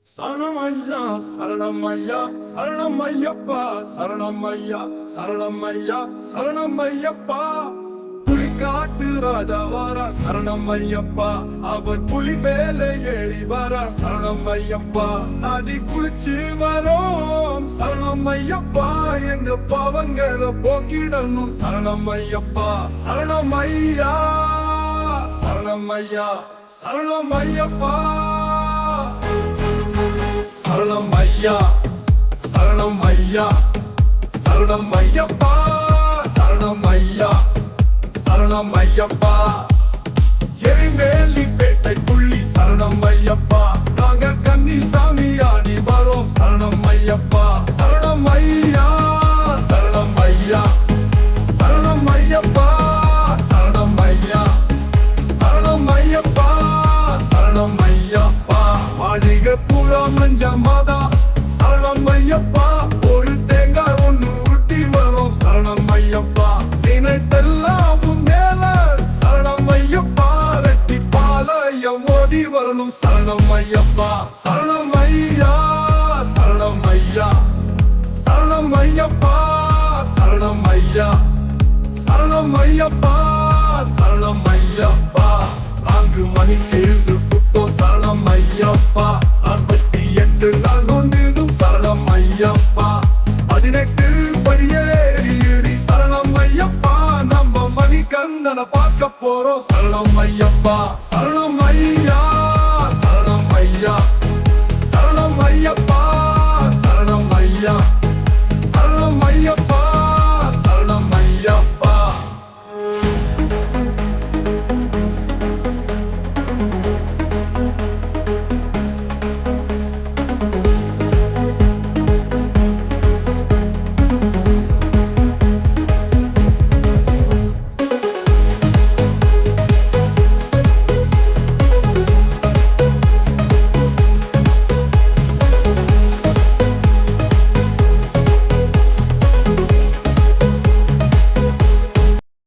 சரணமையா சரணமையா சரணமையப்பா சரணமையா சரணமையா சரணமையப்பா புலிகாட்டு ராஜா வாரா சரணமையப்பா அவர் புலி மேலே ஏறி வாரா சரணமையப்பா நதி குளிச்சு வரோம் சரணமையப்பா எங்க பாவங்களை போக்கிடணும் சரணமையப்பா சரணமையா சரணமையா சரணமையப்பா சரணமையா சரணமையா சரணமையப்பா சரணமையா சரணமையப்பா எரிமேலி பேட்டை புள்ளி சரணமையப்பா நாங்க கன்னிசாமி ஆடி வரோம் சரணமையப்பா சரணமையா சரணமையா சரணமையப்பா சரணமையா சரணமையப்பா சரணமையப்பா மாளிகை பூரா மஞ்ச மாதா சரணமையப்பா ஒரு தேங்காய் ஒண்ணு உருட்டி வரும் சரணமையப்பா நினைத்தெல்லாம் மேல சரணமையப்பா ரெட்டி பாளையம் ஓடி வரணும் சரணமையப்பா சரணமையா சரணமையா சரணமையப்பா சரணமையா சரணமையப்பா சரணமையப்பா 4 மணிக்கு எழுந்து புட்டோம் சரணமையப்பா